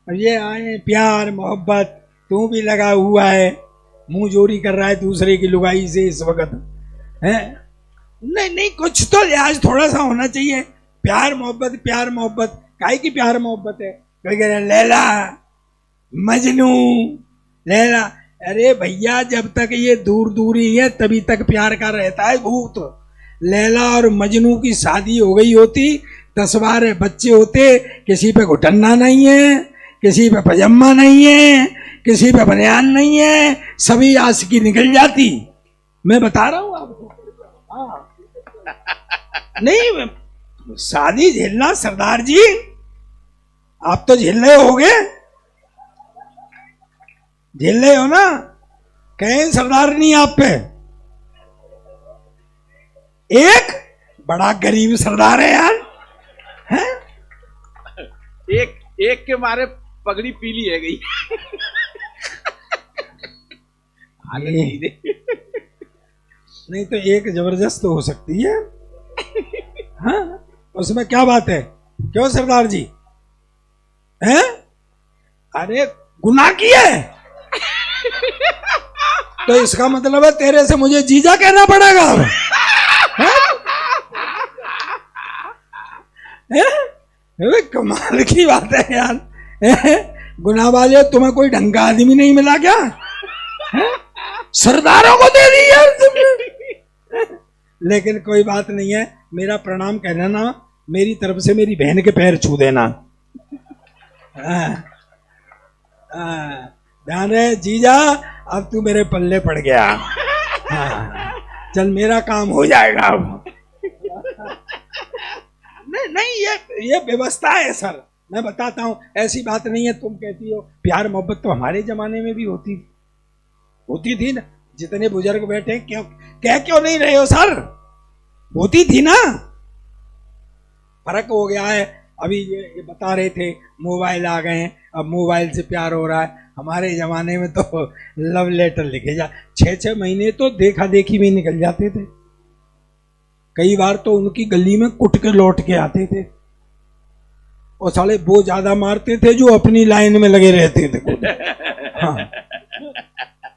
अब ये आए प्यार मोहब्बत, तू भी लगा हुआ है, मुंह जोरी कर रहा है दूसरे की लुगाई से इस वक्त है। नहीं नहीं, कुछ तो लिहाज थोड़ा सा होना चाहिए। प्यार मोहब्बत, प्यार मोहब्बत, काहे की प्यार मोहब्बत है? कोई कह रहा लैला मजनू, लैला। अरे भैया, जब तक ये दूर दूरी है तभी तक प्यार का रहता है भूत। लैला और मजनू की शादी हो गई होती, 10-12 बच्चे होते, किसी पे घुटन्ना नहीं है, किसी पे पजामा नहीं है, किसी पे बनियान नहीं है, सभी आशिकी निकल जाती। मैं बता रहा हूं आपको। हाँ नहीं, शादी झेलना सरदार जी, आप तो झेल रहे होगे, झेल रहे हो ना? कहीं सरदार नहीं आप पे? एक बड़ा गरीब सरदार है यार, है? एक के मारे पगड़ी पीली है गई। नहीं तो एक जबरदस्त तो हो सकती है। हाँ, उसमें क्या बात है? क्यों सरदार जी? हैं? अरे गुनाह किया है तो इसका मतलब है तेरे से मुझे जीजा कहना पड़ेगा। कमाल की बात है यार। गुनाह वाले, तुम्हें कोई ढंग का आदमी नहीं मिला क्या? सरदारों को दे दी यार तुमने। लेकिन कोई बात नहीं है, मेरा प्रणाम कहना ना, मेरी तरफ से मेरी बहन के पैर छू देना। ध्यान रहे जीजा, अब तू मेरे पल्ले पड़ गया। चल मेरा काम हो जाएगा अब। नहीं नहीं, ये व्यवस्था है सर, मैं बताता हूँ, ऐसी बात नहीं है। तुम कहती हो प्यार मोहब्बत, तो हमारे जमाने में भी होती थी ना। जितने बुजुर्ग बैठे क्यों नहीं रहे हो सर? होती थी ना। फर्क हो गया है। अभी ये बता रहे थे मोबाइल आ गए हैं, अब मोबाइल से प्यार हो रहा है। हमारे जमाने में तो लव लेटर लिखे जा, 6-6 महीने तो देखा देखी में निकल जाते थे। कई बार तो उनकी गली में कुट के लौट के आते थे, और साले वो ज्यादा मारते थे जो अपनी लाइन में लगे रहते थे।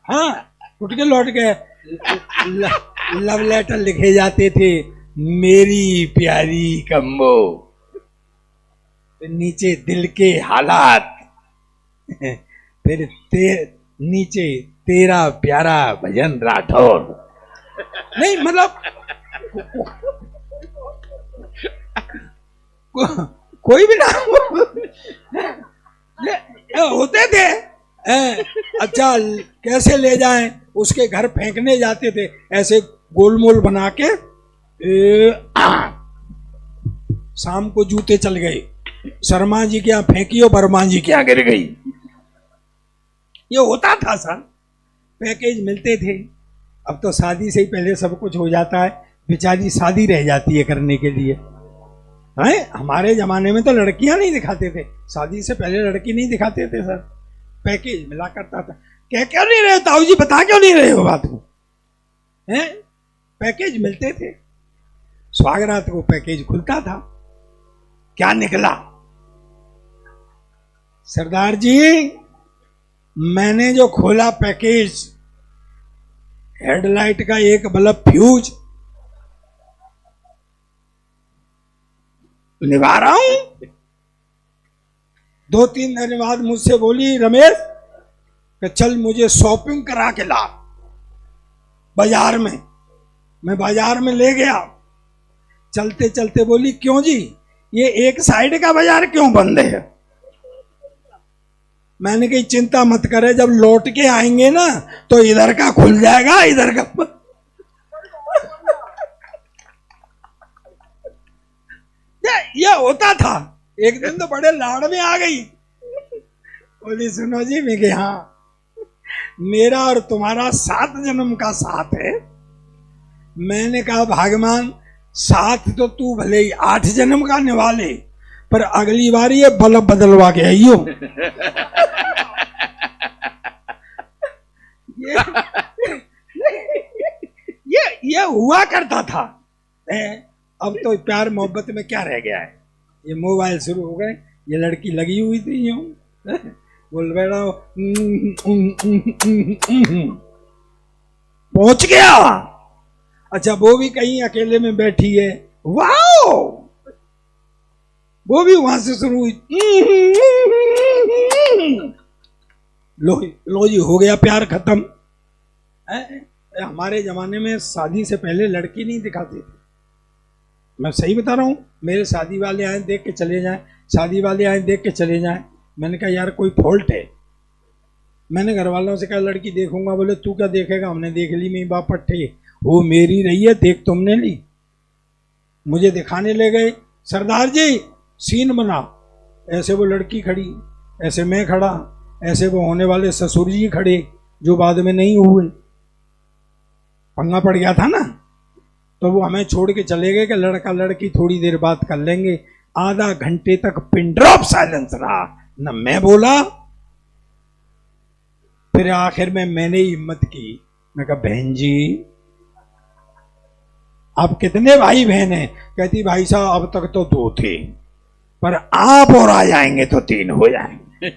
हाँ, कुट के लौट के लव लेटर लिखे जाते थे। मेरी प्यारी कम्बो, नीचे दिल के हालात, फिर नीचे तेरा प्यारा भजन राठौर। नहीं मतलब कोई भी नाम होते थे। अच्छा, कैसे ले जाएं? उसके घर फेंकने जाते थे, ऐसे गोलमोल बना के। शाम को जूते चल गए, शर्मा जी के यहाँ फेंकी और बर्मा जी के यहाँ गिर गई। ये होता था सर, पैकेज मिलते थे। अब तो शादी से ही पहले सब कुछ हो जाता है, बेचारी शादी रह जाती है करने के लिए। हैं? हमारे जमाने में तो लड़कियां नहीं दिखाते थे, शादी से पहले लड़की नहीं दिखाते थे सर, पैकेज मिला करता था। क्यों नहीं रहे ताऊ जी, बता क्यों नहीं रहे हो बात को? हैं? पैकेज मिलते थे, स्वागरात को पैकेज खुलता था। क्या निकला सरदार जी? मैंने जो खोला पैकेज, हेडलाइट का एक बल्ब फ्यूज निभा रहा हूं। 2-3 दिन बाद मुझसे बोली रमेश कि चल मुझे शॉपिंग करा के ला बाजार में। मैं बाजार में ले गया, चलते चलते बोली क्यों जी, ये एक साइड का बाजार क्यों बंद है? मैंने कही चिंता मत करे, जब लौट के आएंगे ना तो इधर का खुल जाएगा, इधर का। ये होता था। एक दिन तो बड़े लाड़ में आ गई, बोली सुनो जी। मैं कही हाँ, मेरा और तुम्हारा 7 जन्म का साथ है। मैंने कहा भगवान, साथ तो तू भले ही 8 जन्म का निभा ले, पर अगली बार ये बल्ब बदलवा के आइयो। ये हुआ करता था। अब तो प्यार मोहब्बत में क्या रह गया है? ये मोबाइल शुरू हो गए, ये लड़की लगी हुई थी यूं, बोल बैठा हूं, पहुंच गया। अच्छा वो भी कहीं अकेले में बैठी है, वाओ, वो भी वहां से शुरू हुई, लो लो जी हो गया प्यार खत्म। हमारे जमाने में शादी से पहले लड़की नहीं दिखाते थे, मैं सही बता रहा हूं। मेरे शादी वाले आए देख के चले जाएं, शादी वाले आए देख के चले जाएं। मैंने कहा यार कोई फॉल्ट है। मैंने घर वालों से कहा लड़की देखूंगा, बोले तू क्या देखेगा, हमने देख ली, मेरी बाप पट्टे, वो मेरी रही है, देख तुमने ली। मुझे दिखाने ले गए, सरदार जी सीन बना, ऐसे वो लड़की खड़ी, ऐसे मैं खड़ा, ऐसे वो होने वाले ससुर जी खड़े जो बाद में नहीं हुए। पंगा पड़ गया था ना, तो वो हमें छोड़ के चले गए कि लड़का लड़की थोड़ी देर बात कर लेंगे। आधा घंटे तक पिन ड्रॉप साइलेंस रहा, न मैं बोला। फिर आखिर में मैंने हिम्मत की, मैं कहा बहन जी आप कितने भाई बहन हैं? कहती भाई साहब अब तक तो 2 थे, पर आप और आ जाएंगे तो 3 हो जाएंगे।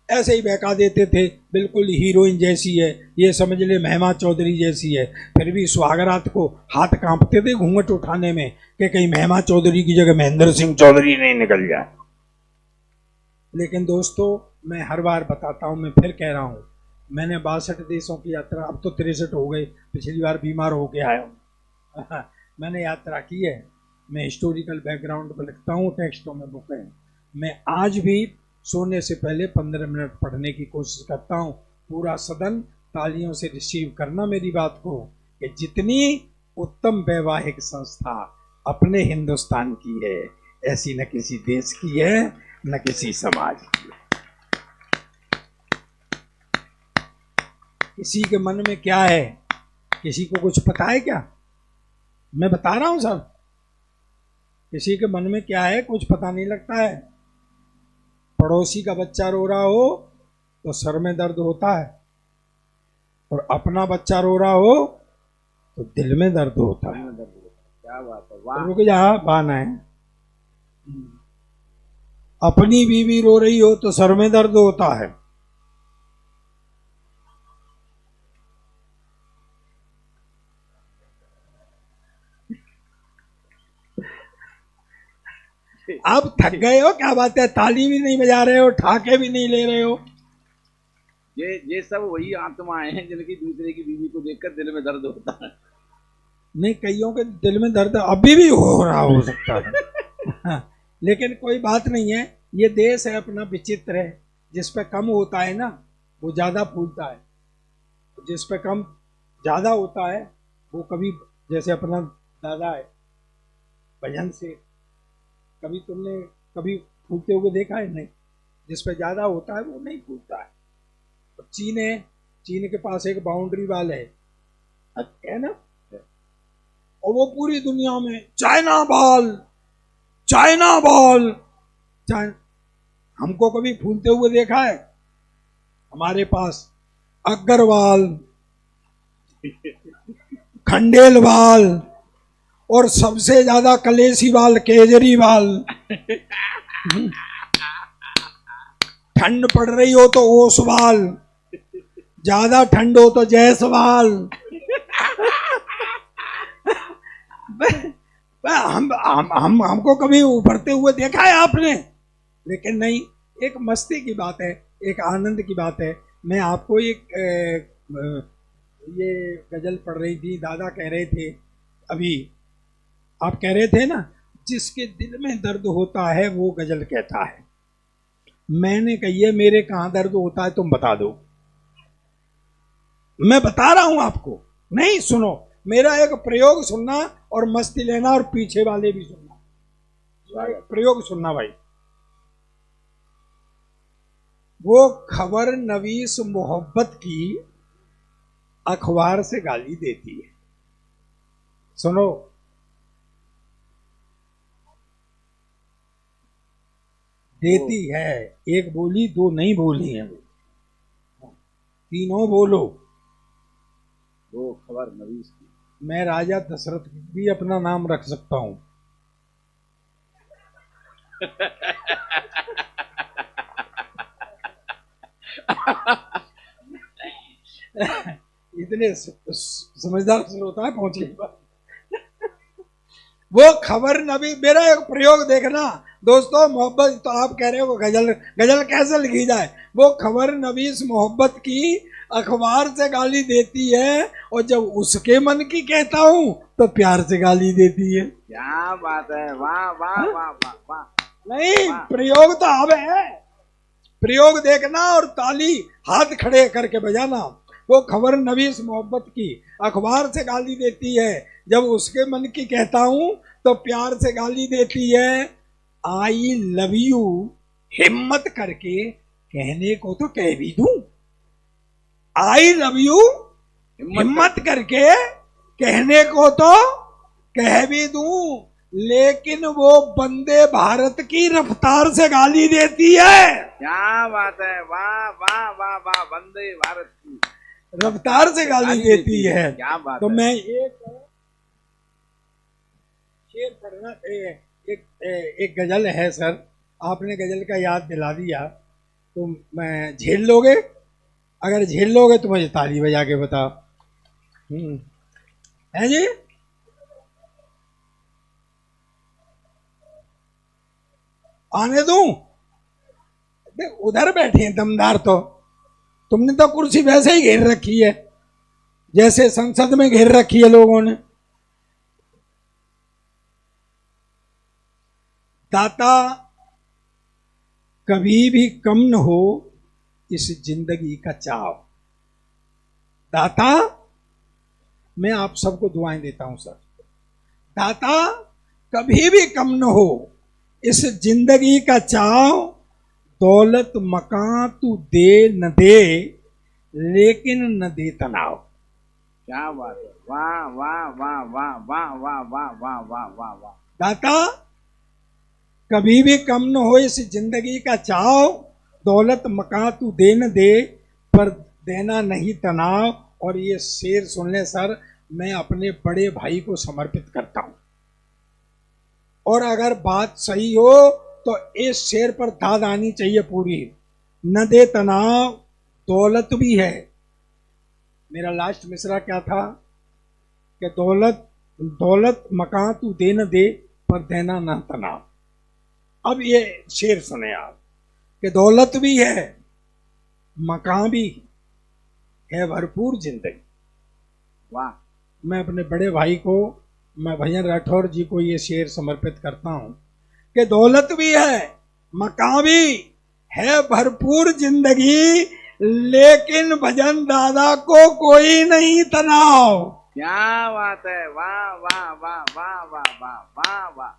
ऐसे ही बहका देते थे, बिल्कुल हीरोइन जैसी है, ये समझ ले महिमा चौधरी जैसी है। फिर भी सुहागरात को हाथ कांपते थे घूंघट उठाने में कि कहीं महिमा चौधरी की जगह महेंद्र सिंह चौधरी नहीं निकल जाए। लेकिन दोस्तों मैं हर बार बताता हूं, मैं फिर कह रहा हूं, मैंने 62 देशों की यात्रा, अब तो 63 हो गए, पिछली बार बीमार होके आया हूं। मैंने यात्रा की है, मैं हिस्टोरिकल बैकग्राउंड पर लिखता हूँ, टेक्स्टों में बुक है। मैं आज भी सोने से पहले 15 मिनट पढ़ने की कोशिश करता हूँ। पूरा सदन तालियों से रिसीव करना मेरी बात को, कि जितनी उत्तम वैवाहिक संस्था अपने हिंदुस्तान की है, ऐसी न किसी देश की है न किसी समाज की है। किसी के मन में क्या है, किसी को कुछ पता है क्या? मैं बता रहा हूं सब, किसी के मन में क्या है कुछ पता नहीं लगता है। पड़ोसी का बच्चा रो रहा हो तो सर में दर्द होता है, और अपना बच्चा रो रहा हो तो दिल में दर्द होता है। क्या बात है, वाह। रुक जा, बाना है। अपनी बीवी रो रही हो तो सर में दर्द होता है, आप थक गए हो क्या बात है? ताली भी नहीं बजा रहे हो, ठाके भी नहीं ले रहे हो। ये सब वही आत्माएं हैं जिनकी दूसरे की बीवी को देखकर दिल में दर्द होता है। नहीं, कईयों के दिल में दर्द अभी भी हो रहा हो सकता है। लेकिन कोई बात नहीं है, ये देश है अपना विचित्र है। जिस पे कम होता है ना वो ज्यादा फूलता है, जिस पे कम ज्यादा होता है वो कभी, जैसे अपना दादा है भजन से, कभी तुमने कभी फूलते हुए देखा है? नहीं। जिस पे ज्यादा होता है वो नहीं फूलता है। चीन है, चीन के पास एक बाउंड्री वाल है ना, और वो पूरी दुनिया में चाइना बॉल, चाइना बॉल, हमको कभी फूलते हुए देखा है? हमारे पास अग्रवाल, खंडेलवाल, और सबसे ज्यादा कलेसीवाल केजरीवाल। ठंड पड़ रही हो तो ओसवाल, ज्यादा ठंड हो तो जयसवाल। हमको कभी उभरते हुए देखा है आपने? लेकिन नहीं, एक मस्ती की बात है, एक आनंद की बात है। मैं आपको एक ये गजल पढ़ रही थी, दादा कह रहे थे अभी, आप कह रहे थे ना, जिसके दिल में दर्द होता है वो गजल कहता है। मैंने कही है मेरे कहां दर्द होता है तुम बता दो। मैं बता रहा हूं आपको, नहीं सुनो, मेरा एक प्रयोग सुनना और मस्ती लेना, और पीछे वाले भी सुनना। प्रयोग सुनना भाई। वो खबर नवीस मोहब्बत की अखबार से गाली देती है। सुनो, देती है, एक बोली दो नहीं बोली है, तीनों बोलो। वो खबर नवीस की, मैं राजा दशरथ भी अपना नाम रख सकता हूं। इतने समझदार श्रोता है पहुंचे वो खबर नबी। मेरा एक प्रयोग देखना दोस्तों, मोहब्बत तो आप कह रहे हो गजल गजल कैसे लिखी जाए। वो खबर नबीस मोहब्बत की अखबार से गाली देती है, और जब उसके मन की कहता हूँ तो प्यार से गाली देती है। क्या बात है, वाह वाह वाह वाह वाह। नहीं, प्रयोग तो अब है, प्रयोग देखना और ताली हाथ खड़े करके बजाना। वो खबर नबीस मोहब्बत की अखबार से गाली देती है, जब उसके मन की कहता हूं तो प्यार से गाली देती है। आई लव यू हिम्मत करके कहने को तो कह भी दूं, आई लव यू हिम्मत करके कहने को तो कह भी दूं, लेकिन वो वंदे भारत की रफ्तार से गाली देती है। क्या बात है, वाह वाह वाह वाह। वंदे भारत की रफ्तार से गाली देती है। क्या बात तो है। मैं एक शेर पढ़ना, एक गजल है सर, आपने गजल का याद दिला दिया तो मैं झेल लोगे? अगर झेल लोगे तो मुझे ताली बजा के बताओ। है जी? आने दूं? उधर बैठे हैं दमदार, तो तुमने तो कुर्सी वैसे ही घेर रखी है जैसे संसद में घेर रखी है लोगों ने। दाता कभी भी कम न हो इस जिंदगी का चाव। दाता, मैं आप सबको दुआएं देता हूं सर। दाता कभी भी कम न हो इस जिंदगी का चाव, दौलत मकान तू दे न दे लेकिन न दे तनाव। क्या बात है, वाह वाह वाह वाह वाह वाह वाह वाह वाह वाह वाह। दाता कभी भी कम न हो इस जिंदगी का चाव, दौलत मकान तू दे न दे पर देना नहीं तनाव। और ये शेर सुन ले सर, मैं अपने बड़े भाई को समर्पित करता हूं, और अगर बात सही हो तो इस शेर पर दाद आनी चाहिए पूरी। न दे तनाव दौलत भी है। मेरा लास्ट मिसरा क्या था कि दौलत मकान तू दे न दे पर देना ना तनाव। अब ये शेर सुने आप कि दौलत भी है, मकान भी है, भरपूर जिंदगी। वाह। मैं अपने बड़े भाई को, मैं भैया राठौर जी को ये शेर समर्पित करता हूं कि दौलत भी है, मकान भी है, भरपूर जिंदगी, लेकिन भजन दादा को कोई नहीं तनाव। क्या बात है, वाह वाह वाह वाह वाह वाह वाह वाह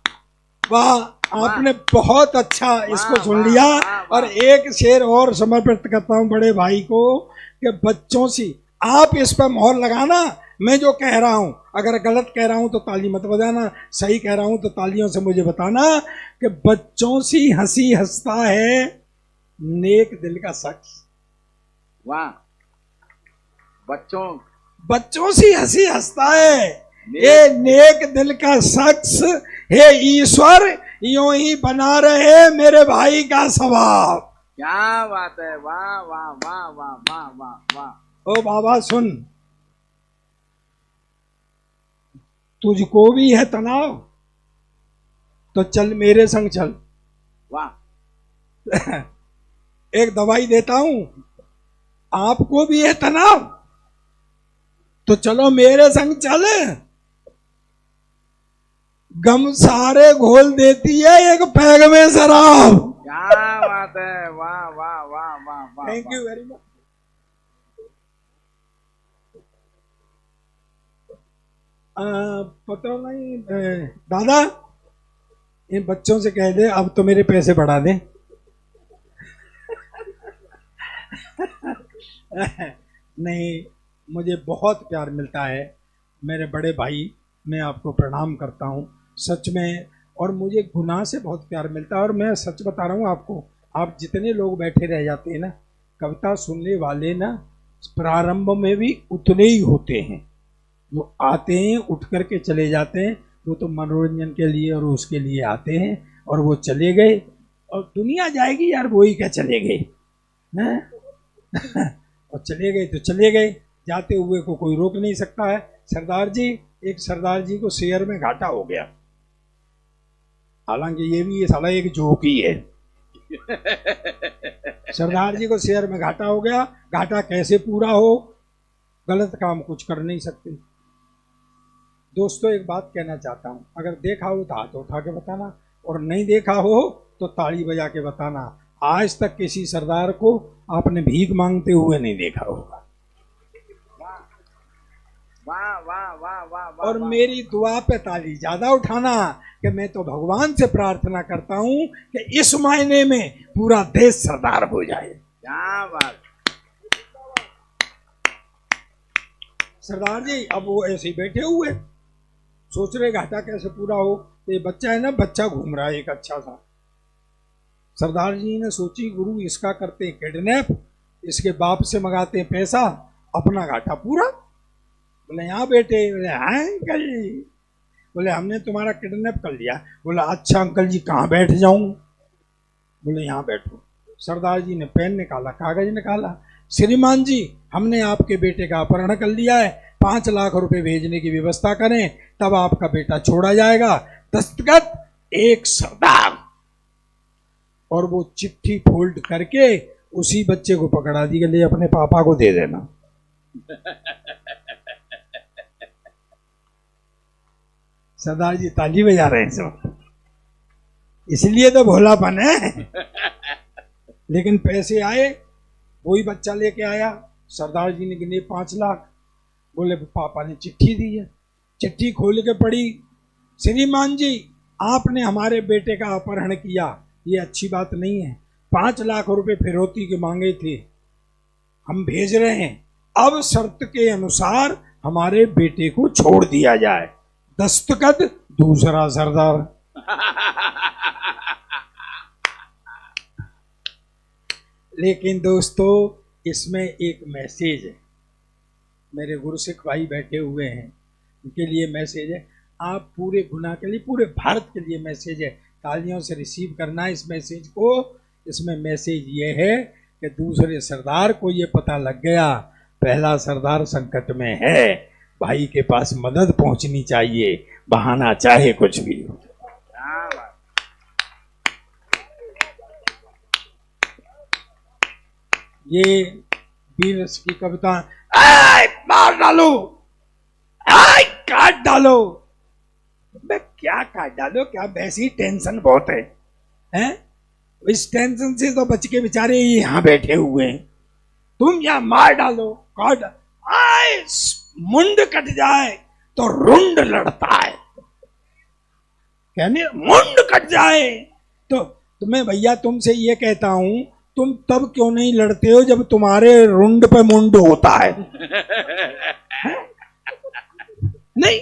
वाह। आपने बहुत अच्छा इसको सुन लिया। और एक शेर और समर्पित करता हूं बड़े भाई को कि बच्चों से आप इस पर मोहर लगाना। मैं जो कह रहा हूं अगर गलत कह रहा हूं तो ताली मत बजाना, सही कह रहा हूं तो तालियों से मुझे बताना कि बच्चों सी हंसी हंसता है नेक दिल का शख्स। वाह। बच्चों सी हंसी हंसता है ये नेक दिल का शख्स। हे ईश्वर यूं ही बना रहे मेरे भाई का स्वभाव। क्या बात है, वाह वाह वाह वाह वाह वाह वाह। ओ बाबा सुन, तुझको भी है तनाव तो चल मेरे संग चल। वाह। एक दवाई देता हूं, आपको भी है तनाव तो चलो मेरे संग चल। गम सारे घोल देती है एक पैग में शराब। क्या बात है, वाह वाह वाह वाह वाह। Thank you very much. पता नहीं दादा, इन बच्चों से कह दे अब तो मेरे पैसे बढ़ा दे। नहीं, मुझे बहुत प्यार मिलता है मेरे बड़े भाई, मैं आपको प्रणाम करता हूँ सच में। और मुझे गुनाह से बहुत प्यार मिलता है। और मैं सच बता रहा हूँ आपको, आप जितने लोग बैठे रह जाते हैं ना, कविता सुनने वाले ना प्रारंभ में भी उतने ही होते हैं। वो आते हैं उठ करके चले जाते हैं, वो तो मनोरंजन के लिए और उसके लिए आते हैं। और वो चले गए। और दुनिया जाएगी यार, वो ही क्या चले गए हैं और चले गए तो चले गए, जाते हुए को कोई रोक नहीं सकता है। सरदार जी, एक सरदार जी को शेयर में घाटा हो गया, हालांकि ये साला एक जोक ही है। सरदार जी को शेयर में घाटा हो गया, घाटा कैसे पूरा हो, गलत काम कुछ कर नहीं सकते। दोस्तों एक बात कहना चाहता हूं, अगर देखा हो तो हाथ उठा के बताना, और नहीं देखा हो तो ताली बजा के बताना। आज तक किसी सरदार को आपने भीख मांगते हुए नहीं देखा होगा। वाह वाह वाह वाह वाह। और मेरी दुआ पे ताली ज्यादा उठाना कि मैं तो भगवान से प्रार्थना करता हूं कि इस महीने में पूरा देश सरदार हो जाए। क्या बात। सरदार जी अब वो ऐसे ही बैठे हुए सोच रहे घाटा कैसे पूरा हो। तो ये बच्चा है ना, बच्चा घूम रहा है एक अच्छा सा। सरदार जी ने सोची गुरु इसका करते हैं किडनैप, इसके बाप से मंगाते हैं पैसा, अपना घाटा पूरा। बोले यहाँ बेटे, बोले हाँ अंकल जी, बोले हमने तुम्हारा किडनैप कर लिया। बोला अच्छा अंकल जी कहाँ बैठ जाऊं? बोले यहाँ बैठो। सरदार जी ने पेन निकाला, कागज निकाला, श्रीमान जी हमने आपके बेटे का अपहरण कर लिया है, 5 लाख रुपए भेजने की व्यवस्था करें तब आपका बेटा छोड़ा जाएगा। दस्तखत एक सरदार। और वो चिट्ठी फोल्ड करके उसी बच्चे को पकड़ा दी, ले अपने पापा को दे देना। सरदार जी ताली बजा रहे हैं सब, इसलिए तो भोलापन है। लेकिन पैसे आए, वही बच्चा लेके आया। सरदार जी ने गिने 5 लाख। बोले पापा ने चिट्ठी दी है। चिट्ठी खोल के पढ़ी, श्रीमान जी आपने हमारे बेटे का अपहरण किया, ये अच्छी बात नहीं है, 5 लाख रुपए फिरौती के मांगे थे, हम भेज रहे हैं, अब शर्त के अनुसार हमारे बेटे को छोड़ दिया जाए। दस्तखत दूसरा सरदार। लेकिन दोस्तों इसमें एक मैसेज है, मेरे गुरसिख भाई बैठे हुए हैं, उनके लिए मैसेज है, आप पूरे गुना के लिए, पूरे भारत के लिए मैसेज है, तालियों से रिसीव करना है इस मैसेज को। इसमें मैसेज ये है कि दूसरे सरदार को ये पता लग गया पहला सरदार संकट में है, भाई के पास मदद पहुंचनी चाहिए, बहाना चाहे कुछ भी हो। ये वीर रस की कविता, मार डालो, काट डालो। मैं क्या काट डालो, क्या वैसी टेंशन बहुत है? इस टेंशन से तो बच के बेचारे यहाँ बैठे हुए हैं। तुम यहाँ मार डालो, काट, मुंड कट जाए तो रुंड लड़ता है, कहने मुंड कट जाए तो मैं भैया तुमसे ये कहता हूं, तुम तब क्यों नहीं लड़ते हो जब तुम्हारे रुंड पे मुंड होता है? नहीं,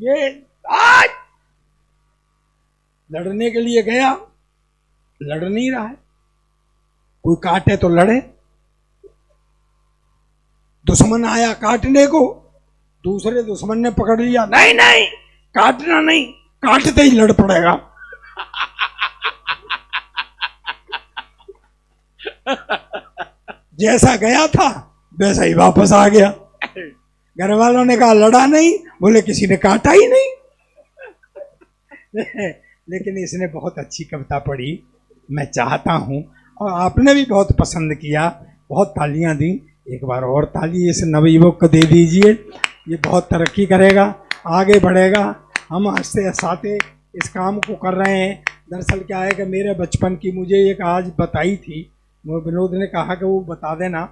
ये आज लड़ने के लिए गया, लड़ नहीं रहा है, कोई काटे तो लड़े। दुश्मन आया काटने को, दूसरे दुश्मन ने पकड़ लिया, नहीं नहीं काटना नहीं, काटते ही लड़ पड़ेगा। जैसा गया था वैसा ही वापस आ गया। घर वालों ने कहा लड़ा नहीं, बोले किसी ने काटा ही नहीं। लेकिन इसने बहुत अच्छी कविता पढ़ी, मैं चाहता हूं, और आपने भी बहुत पसंद किया, बहुत तालियां दी। एक बार और ताली इस नवयुवक को दे दीजिए, ये बहुत तरक्की करेगा, आगे बढ़ेगा। हम हंसते हंसाते इस काम को कर रहे हैं। दरअसल क्या है कि मेरे बचपन की मुझे एक आज बताई थी, वो विनोद ने कहा कि वो बता देना।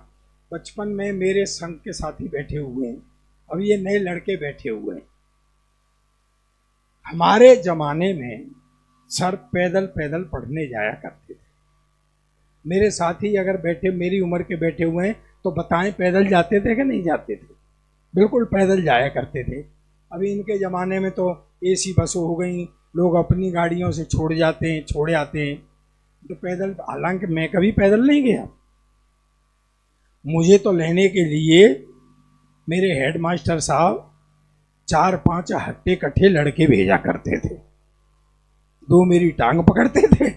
बचपन में मेरे संग के साथी बैठे हुए हैं, अब ये नए लड़के बैठे हुए हैं। हमारे जमाने में सर पैदल पैदल पढ़ने जाया करते थे। मेरे साथी अगर बैठे, मेरी उम्र के बैठे हुए हैं, तो बताएं पैदल जाते थे कि नहीं जाते थे? बिल्कुल पैदल जाया करते थे। अभी इनके ज़माने में तो एसी बसें हो गई, लोग अपनी गाड़ियों से छोड़ जाते हैं, छोड़े आते हैं। तो पैदल, हालांकि मैं कभी पैदल नहीं गया। मुझे तो लेने के लिए मेरे हेडमास्टर साहब 4-5 हट्टे कट्ठे लड़के भेजा करते थे। दो मेरी टांग पकड़ते थे,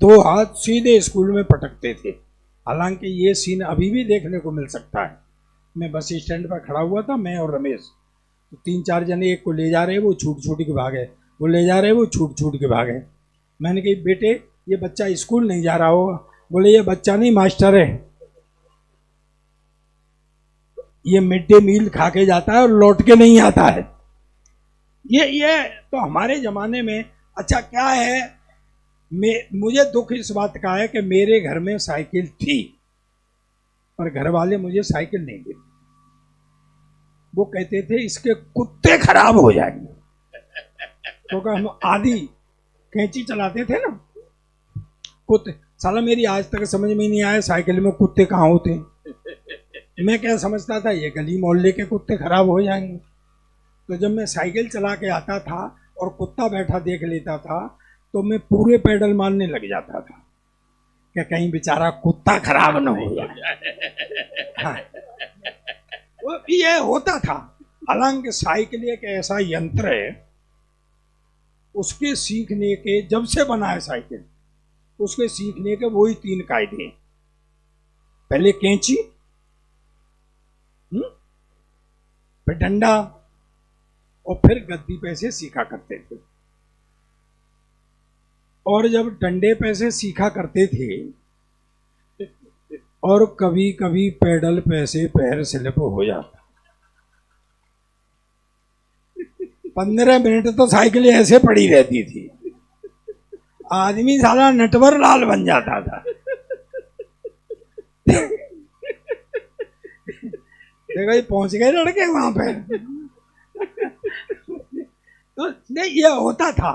दो हाथ सीधे स्कूल में पटकते थे। हालांकि ये सीन अभी भी देखने को मिल सकता है। मैं बस स्टैंड पर खड़ा हुआ था, मैं और रमेश, तो 3-4 जने एक को ले जा रहे, वो छूट छूट के भागे, वो ले जा रहे, वो छूट छूट के भागे। मैंने कही बेटे ये बच्चा स्कूल नहीं जा रहा होगा। बोले ये बच्चा नहीं मास्टर है, ये मिड डे मील खा के जाता है और लौट के नहीं आता है। ये तो हमारे जमाने में। अच्छा क्या है, मुझे दुख इस बात का है कि मेरे घर में साइकिल थी पर घर वाले मुझे साइकिल नहीं देते। वो कहते थे इसके कुत्ते खराब हो जाएंगे, क्योंकि हम आधी कैंची चलाते थे ना। कुत्ते, साला मेरी आज तक समझ में नहीं आया साइकिल में कुत्ते कहाँ होते हैं। मैं क्या समझता था ये गली मोहल्ले के कुत्ते खराब हो जाएंगे। तो जब मैं साइकिल चला के आता था और कुत्ता बैठा देख लेता था तो मैं पूरे पैडल मारने लग जाता था कि कहीं बेचारा कुत्ता खराब न हो जाए। हाँ, वो ये होता था। हालांकि साइकिल एक ऐसा यंत्र है, उसके सीखने के, जब से बना है साइकिल, उसके सीखने के वही 3 कायदे हैं। पहले कैंची, फिर डंडा और फिर गद्दी पे से सीखा करते थे। और जब डंडे पे से सीखा करते थे और कभी कभी पैडल पे से पैर स्लिप हो जाता, 15 मिनट तो साइकिल ऐसे पड़ी रहती थी, आदमी साला नटवर लाल बन जाता था। देखो ये पहुंच गए लड़के वहां पे। तो नहीं ये होता था।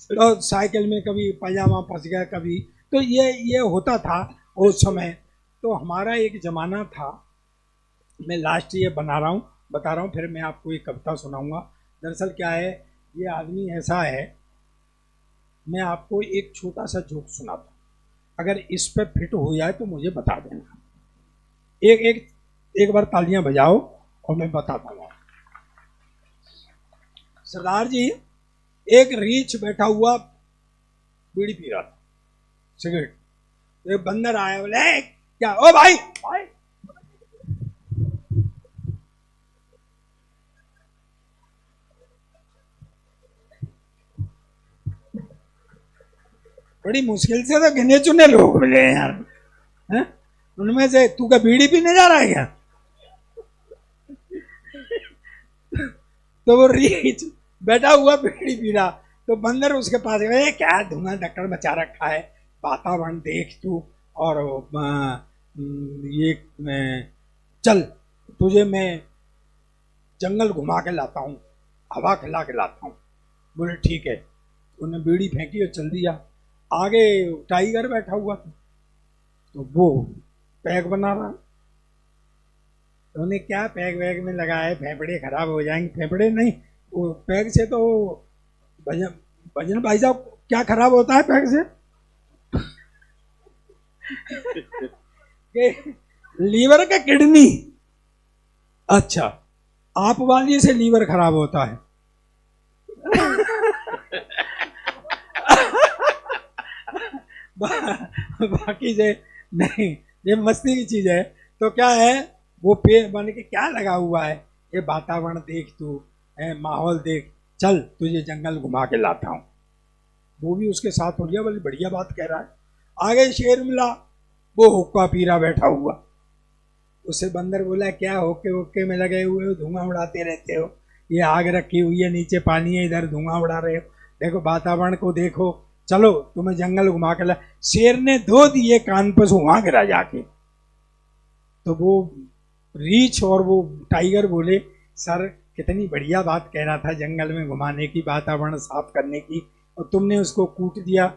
तो साइकिल में कभी पजामा फंस गया, कभी तो ये होता था उस समय। तो हमारा एक जमाना था, मैं लास्ट ये बता रहा हूँ, फिर मैं आपको एक कविता सुनाऊंगा। दरअसल क्या है, ये आदमी ऐसा है, मैं आपको एक छोटा सा जोक सुनाता हूँ, अगर इस पे फिट हो जाए तो मुझे बता देना। एक बार तालियां बजाओ और मैं बताता हूँ। सरदार जी, एक रीछ बैठा हुआ बीड़ी पी रहा था, सिगरेट। एक बंदर आया, बोले क्या ओ भाई, बड़ी मुश्किल से तो गिने चुने लोग मिले यार, हैं? उनमें से तू क्या बीड़ी पीने जा रहा है क्या? तो वो रीछ बैठा हुआ बीड़ी पी रहा, तो बंदर उसके पास गए, क्या धुआं धक्कड़ मचा रखा है, वातावरण देख तू, और ये चल तुझे मैं जंगल घुमा के लाता हूँ, हवा खिला के लाता हूँ। बोले ठीक है। उन्हें बीड़ी फेंकी और चल दिया। आगे टाइगर बैठा हुआ था, तो वो पैक बना रहा। तो उन्हें क्या पैक वैग में लगाए, फेफड़े खराब हो जाएंगे। फेफड़े नहीं, वो पैक से तो भजन भाई साहब क्या खराब होता है पैक से? लीवर का किडनी। अच्छा, आप वाली से लीवर खराब होता है। बाकी से नहीं, ये मस्ती की चीज है। तो क्या है, वो पेड़ बन के क्या लगा हुआ है, ये वातावरण देख तू, माहौल देख, चल तुझे जंगल घुमा के लाता हूँ। वो भी उसके साथ हो गया, बड़ी बढ़िया बात कह रहा है। आगे शेर मिला, वो हुक्का पीरा बैठा हुआ। उससे बंदर बोला क्या होके में लगे हुए हो, धुआं उड़ाते रहते हो, ये आग रखी हुई है, नीचे पानी है, इधर धुआं उड़ा रहे हो, देखो वातावरण को देखो, चलो तुम्हें जंगल घुमा के ला। शेर ने 2 दिए कान पर, वहां गिरा जाके। तो वो रीछ और वो टाइगर बोले सर कितनी बढ़िया बात कह रहा था जंगल में घुमाने की, वातावरण साफ करने की, और तुमने उसको कूट दिया।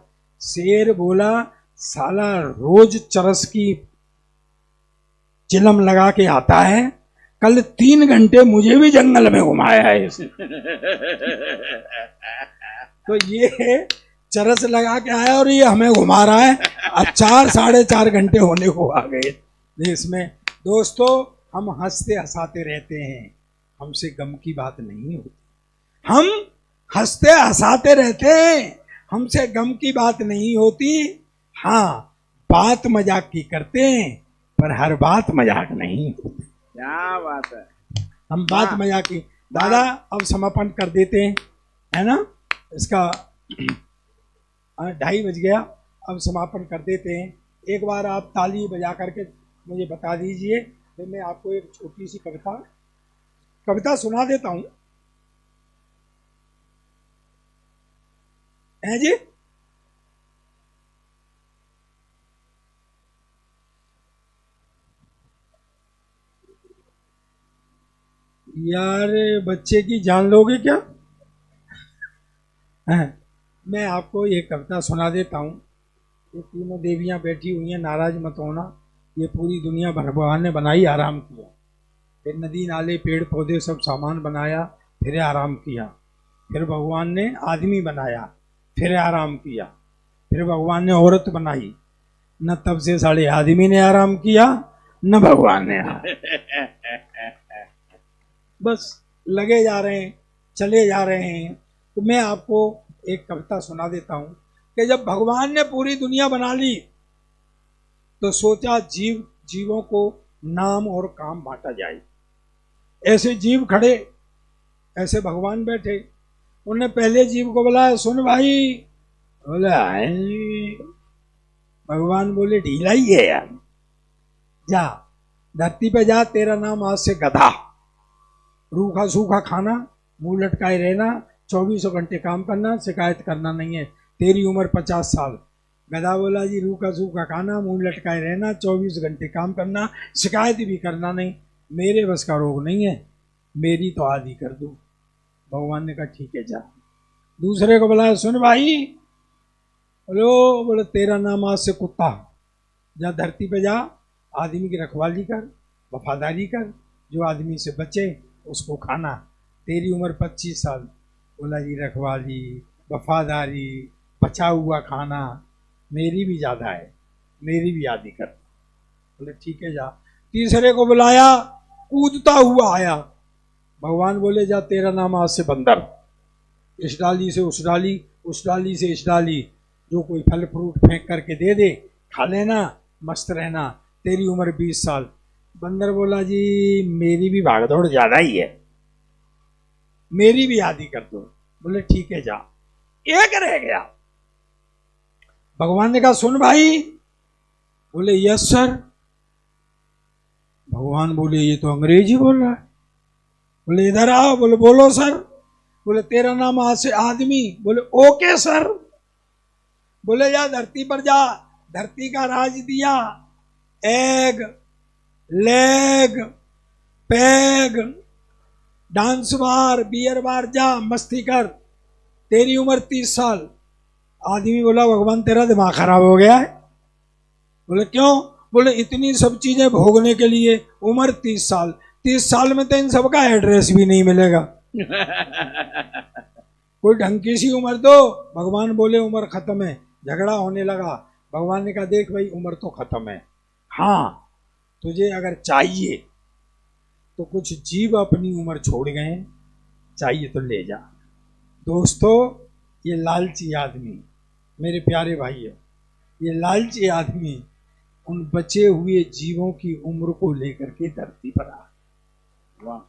शेर बोला साला रोज चरस की चिलम लगा के आता है, कल 3 घंटे मुझे भी जंगल में घुमाया है इसने। तो ये चरस लगा के आया और ये हमें घुमा रहा है, अब 4-4.5 घंटे होने को आ गए। इसमें दोस्तों हम हंसते हंसाते रहते हैं, हमसे गम की बात नहीं होती। हम हंसते हंसाते रहते हैं, हमसे गम की बात नहीं होती। हाँ, बात मजाक की करते हैं, पर हर बात मजाक नहीं होती। क्या बात है। हम बात मजाक की। दादा अब समापन कर देते हैं, है ना? इसका 2:30 बज गया, अब समापन कर देते हैं। एक बार आप ताली बजा करके मुझे बता दीजिए, फिर मैं आपको एक छोटी सी कविता सुना देता हूँ। हैं जी? यार बच्चे की जान लोगे क्या? मैं आपको ये कविता सुना देता हूँ। ये तीनों देवियाँ बैठी हुई हैं, नाराज मत होना। ये पूरी दुनिया भगवान ने बनाई, आराम किया, फिर नदी नाले पेड़ पौधे सब सामान बनाया, फिर आराम किया। फिर भगवान ने आदमी बनाया, फिर आराम किया। फिर भगवान ने औरत बनाई, न तब से साढ़े आदमी ने आराम किया, न भगवान ने। बस लगे जा रहे हैं, चले जा रहे हैं। तो मैं आपको एक कविता सुना देता हूँ कि जब भगवान ने पूरी दुनिया बना ली तो सोचा जीवों को नाम और काम बांटा जाए। ऐसे जीव खड़े, ऐसे भगवान बैठे। उन्होंने पहले जीव को बुलाया, सुन भाई। बोले भगवान बोले ढीला ही है यार, जा धरती पे जा, तेरा नाम आज से गधा। रूखा सूखा खाना, मुंह लटकाए रहना, 24 घंटे काम करना, शिकायत करना नहीं है। तेरी उम्र 50 साल। गधा बोला जी रूखा सूखा खाना, मुंह लटकाए रहना, 24 घंटे काम करना, शिकायत भी करना नहीं, मेरे बस का रोग नहीं है, मेरी तो आदि कर दो। भगवान ने कहा ठीक है जा। दूसरे को बुलाया, सुन भाई। बोले तेरा नाम आज से कुत्ता, जा धरती पे जा, आदमी की रखवाली कर, वफादारी कर, जो आदमी से बचे उसको खाना। तेरी उम्र 25 साल। बोला जी रखवाली, वफादारी, बचा हुआ खाना मेरी भी ज़्यादा है, मेरी भी आदि कर। बोले ठीक है जा। तीसरे को बुलाया, कूदता हुआ आया। भगवान बोले जा तेरा नाम आज से बंदर, इस डाली से उस डाली, उस डाली से इस डाली, जो कोई फल फ्रूट फेंक करके दे दे, खा लेना, मस्त रहना। तेरी उम्र 20 साल। बंदर बोला जी मेरी भी भागदौड़ ज़्यादा ही है, मेरी भी आदि कर दो। बोले ठीक है जा। एक रह गया। भगवान ने कहा सुन भाई। बोले यस सर। भगवान बोले ये तो अंग्रेजी बोल रहा है। बोले इधर आओ। बोले बोलो सर। बोले तेरा नाम आज से आदमी। बोले ओके सर। बोले जा धरती पर जा, धरती का राज दिया, egg, leg, peg, dance bar, beer bar, जा मस्ती कर। तेरी उम्र 30 साल। आदमी बोला भगवान तेरा दिमाग खराब हो गया है। बोले क्यों? बोले इतनी सब चीजें भोगने के लिए उम्र 30 साल। 30 साल में तो इन सबका एड्रेस भी नहीं मिलेगा। कोई ढंग की सी उम्र दो। भगवान बोले उम्र खत्म है। झगड़ा होने लगा। भगवान ने कहा देख भाई उम्र तो खत्म है, हाँ तुझे अगर चाहिए तो कुछ जीव अपनी उम्र छोड़ गए, चाहिए तो ले जा। दोस्तों ये लालची आदमी, मेरे प्यारे भाइयों, ये लालची आदमी उन बचे हुए जीवों की उम्र को लेकर के धरती पर आ। वाह,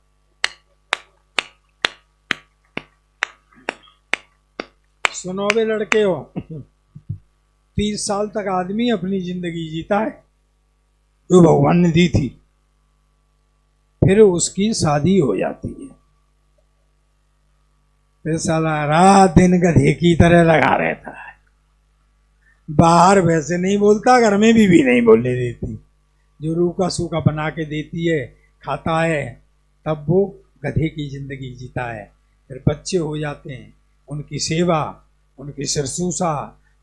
सुनो बे लड़के हो, 30 साल तक आदमी अपनी जिंदगी जीता है जो भगवान ने दी थी, फिर उसकी शादी हो जाती है, फिर साला रात दिन गधे की तरह लगा रहता है। बाहर वैसे नहीं बोलता, घर में भी नहीं बोलने देती। जो रूखा सूखा बना के देती है खाता है, तब वो गधे की जिंदगी जीता है। फिर बच्चे हो जाते हैं, उनकी सेवा, उनकी शुश्रूषा,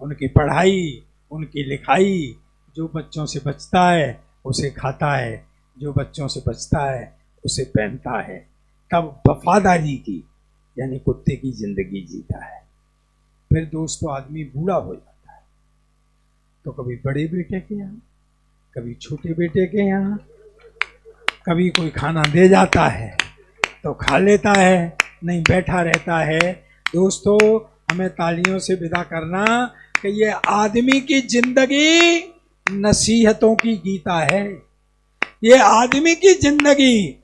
उनकी पढ़ाई, उनकी लिखाई, जो बच्चों से बचता है उसे खाता है, जो बच्चों से बचता है उसे पहनता है। तब वफादारी की यानी कुत्ते की जिंदगी जीता है। फिर दोस्तों आदमी बूढ़ा हो जाता है तो कभी बड़े बेटे के यहाँ, कभी छोटे बेटे के यहाँ, कभी कोई खाना दे जाता है तो खा लेता है, नहीं बैठा रहता है। दोस्तों हमें तालियों से विदा करना कि ये आदमी की जिंदगी नसीहतों की गीता है। ये आदमी की जिंदगी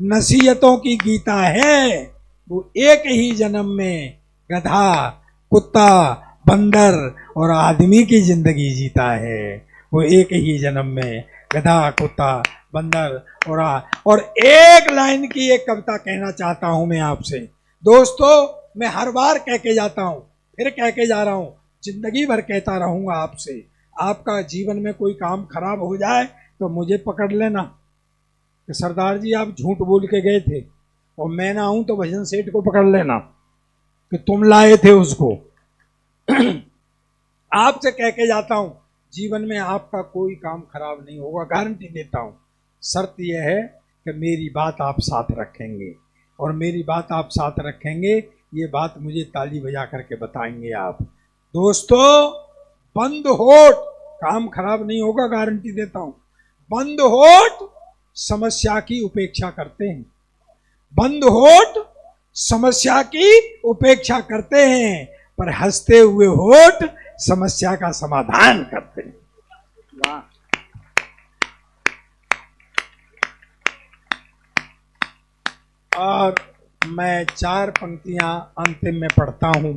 नसीहतों की गीता है। वो एक ही जन्म में गधा, कुत्ता, बंदर और आदमी की जिंदगी जीता है। वो एक ही जन्म में गधा, कुत्ता, बंदर और एक लाइन की एक कविता कहना चाहता हूं मैं आपसे दोस्तों। मैं हर बार कह के जाता हूं, फिर कह के जा रहा हूं, जिंदगी भर कहता रहूंगा आपसे। आपका जीवन में कोई काम खराब हो जाए तो मुझे पकड़ लेना कि सरदार जी आप झूठ बोल के गए थे, और मैं ना आऊं तो भजन सेठ को पकड़ लेना कि तुम लाए थे उसको। आपसे कह के जाता हूं, जीवन में आपका कोई काम खराब नहीं होगा, गारंटी देता हूं। शर्त यह है कि मेरी बात आप साथ रखेंगे, और मेरी बात आप साथ रखेंगे ये बात मुझे ताली बजा करके बताएंगे आप। दोस्तों, बंद होठ काम खराब नहीं होगा, गारंटी देता हूं। बंद होठ समस्या की उपेक्षा करते हैं। बंद होठ समस्या की उपेक्षा करते हैं, पर हंसते हुए होठ समस्या का समाधान करते हैं। वाह। और मैं 4 पंक्तियां अंतिम में पढ़ता हूं।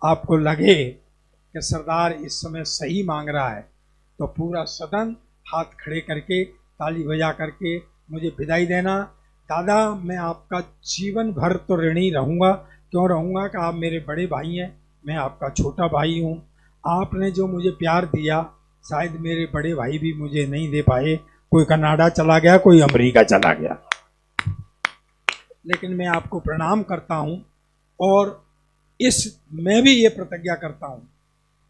आपको लगे कि सरदार इस समय सही मांग रहा है तो पूरा सदन हाथ खड़े करके ताली बजा करके मुझे विदाई देना। दादा, मैं आपका जीवन भर तो ऋणी रहूँगा। क्यों रहूँगा कि आप मेरे बड़े भाई हैं, मैं आपका छोटा भाई हूँ। आपने जो मुझे प्यार दिया शायद मेरे बड़े भाई भी मुझे नहीं दे पाए। कोई कनाडा चला गया, कोई अमेरिका चला गया, लेकिन मैं आपको प्रणाम करता हूँ। और मैं भी ये प्रतिज्ञा करता हूँ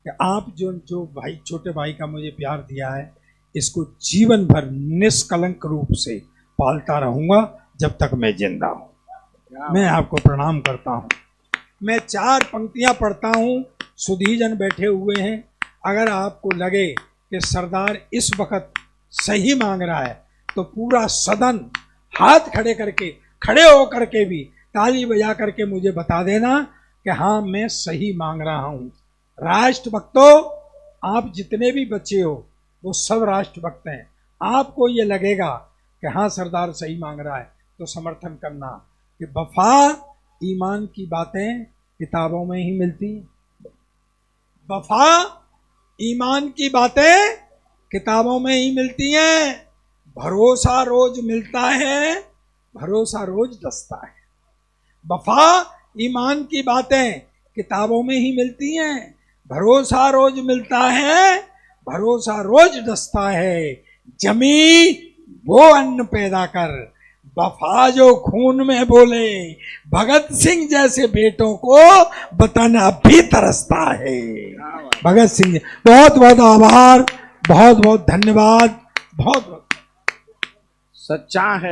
कि आप जो भाई, छोटे भाई का मुझे प्यार दिया है, इसको जीवन भर निष्कलंक रूप से पालता रहूँगा जब तक मैं जिंदा हूँ। मैं आपको प्रणाम करता हूँ। मैं 4 पंक्तियाँ पढ़ता हूँ। सुधीजन बैठे हुए हैं। अगर आपको लगे कि सरदार इस वक्त सही मांग रहा है तो पूरा सदन हाथ खड़े होकर के भी ताली बजा करके मुझे बता देना कि हाँ, मैं सही मांग रहा हूँ। राष्ट्रभक्तों, आप जितने भी बच्चे हो वो सब राष्ट्रभक्त हैं। आपको ये लगेगा कि हाँ सरदार सही मांग रहा है तो समर्थन करना कि वफा ईमान की बातें किताबों में ही मिलती हैं। वफा ईमान की बातें किताबों में ही मिलती हैं। भरोसा रोज मिलता है, भरोसा रोज डसता है। वफा ईमान की बातें किताबों में ही मिलती हैं। भरोसा रोज मिलता है, भरोसा रोज डसता है। जमी वो अन्न पैदा कर, वफा जो खून में बोले। भगत सिंह जैसे बेटों को वतन अब भी तरसता है। भगत सिंह जी, बहुत बहुत आभार, बहुत बहुत धन्यवाद, बहुत बहुत सच्चा है।